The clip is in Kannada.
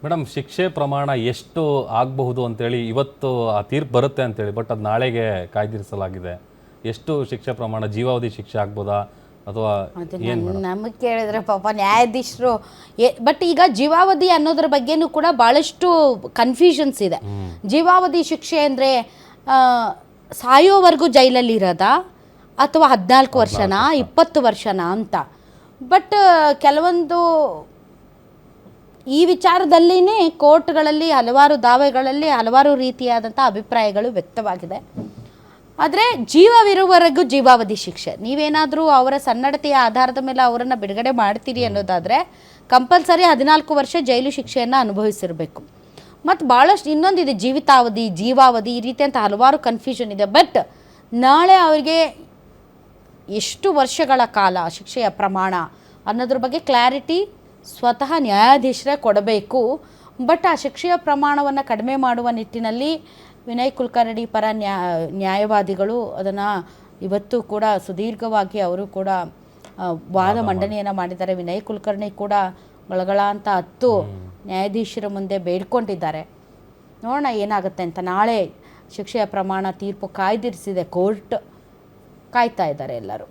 ಮೇಡಮ್, ಶಿಕ್ಷೆ ಪ್ರಮಾಣ ಎಷ್ಟು ಆಗಬಹುದು ಅಂತೇಳಿ ಇವತ್ತು ಆ ತೀರ್ಪು ಬರುತ್ತೆ ಅಂತೇಳಿ, ಬಟ್ ಅದು ನಾಳೆಗೆ ಕಾಯ್ದಿರಿಸಲಾಗಿದೆ. ಎಷ್ಟು ಶಿಕ್ಷೆ ಪ್ರಮಾಣ, ಜೀವಾವಧಿ ಶಿಕ್ಷೆ ಆಗ್ಬೋದಾ ಅಥವಾ ನಮಗೆ ಕೇಳಿದ್ರೆ ಪಾಪ ನ್ಯಾಯಾಧೀಶರು ಬಟ್ ಈಗ ಜೀವಾವಧಿ ಅನ್ನೋದ್ರ ಬಗ್ಗೆನೂ ಕೂಡ ಭಾಳಷ್ಟು ಕನ್ಫ್ಯೂಷನ್ಸ್ ಇದೆ. ಜೀವಾವಧಿ ಶಿಕ್ಷೆ ಅಂದರೆ ಸಾಯೋವರೆಗೂ ಜೈಲಲ್ಲಿ ಇರೋದಾ ಅಥವಾ 14 ವರ್ಷನಾ 20 ವರ್ಷನಾ ಅಂತ. ಬಟ್ ಕೆಲವೊಂದು ಈ ವಿಚಾರದಲ್ಲಿನೇ ಕೋರ್ಟ್ಗಳಲ್ಲಿ ಹಲವಾರು ದಾವೆಗಳಲ್ಲಿ ಹಲವಾರು ರೀತಿಯಾದಂಥ ಅಭಿಪ್ರಾಯಗಳು ವ್ಯಕ್ತವಾಗಿದೆ. ಆದರೆ ಜೀವವಿರುವವರೆಗೂ ಜೀವಾವಧಿ ಶಿಕ್ಷೆ. ನೀವೇನಾದರೂ ಅವರ ಸನ್ನಡತೆಯ ಆಧಾರದ ಮೇಲೆ ಅವರನ್ನು ಬಿಡುಗಡೆ ಮಾಡ್ತೀರಿ ಅನ್ನೋದಾದರೆ ಕಂಪಲ್ಸರಿ 14 ವರ್ಷ ಜೈಲು ಶಿಕ್ಷೆಯನ್ನು ಅನುಭವಿಸಿರಬೇಕು. ಮತ್ತು ಭಾಳಷ್ಟು ಇನ್ನೊಂದಿದೆ, ಜೀವಿತಾವಧಿ, ಜೀವಾವಧಿ, ಈ ರೀತಿಯಂಥ ಹಲವಾರು ಕನ್ಫ್ಯೂಷನ್ ಇದೆ. ಬಟ್ ನಾಳೆ ಅವರಿಗೆ ಎಷ್ಟು ವರ್ಷಗಳ ಕಾಲ ಶಿಕ್ಷೆಯ ಪ್ರಮಾಣ ಅನ್ನೋದ್ರ ಬಗ್ಗೆ ಕ್ಲಾರಿಟಿ ಸ್ವತಃ ನ್ಯಾಯಾಧೀಶರೇ ಕೊಡಬೇಕು. ಬಟ್ ಆ ಶಿಕ್ಷೆಯ ಪ್ರಮಾಣವನ್ನು ಕಡಿಮೆ ಮಾಡುವ ನಿಟ್ಟಿನಲ್ಲಿ ವಿನಯ್ ಕುಲಕರ್ಣಿ ಪರ ನ್ಯಾಯವಾದಿಗಳು ಅದನ್ನು ಇವತ್ತು ಕೂಡ ಸುದೀರ್ಘವಾಗಿ ಅವರು ಕೂಡ ವಾದ ಮಂಡನೆಯನ್ನು ಮಾಡಿದ್ದಾರೆ. ವಿನಯ್ ಕುಲಕರ್ಣಿ ಕೂಡ ಗಳಗಳ ಅಂತ 10 ನ್ಯಾಯಾಧೀಶರ ಮುಂದೆ ಬೇಡ್ಕೊಂಡಿದ್ದಾರೆ. ನೋಡೋಣ ಏನಾಗುತ್ತೆ ಅಂತ. ನಾಳೆ ಶಿಕ್ಷೆಯ ಪ್ರಮಾಣ ತೀರ್ಪು ಕಾಯ್ದಿರಿಸಿದೆ ಕೋರ್ಟ್, ಕಾಯ್ತಾ ಇದ್ದಾರೆ ಎಲ್ಲರೂ.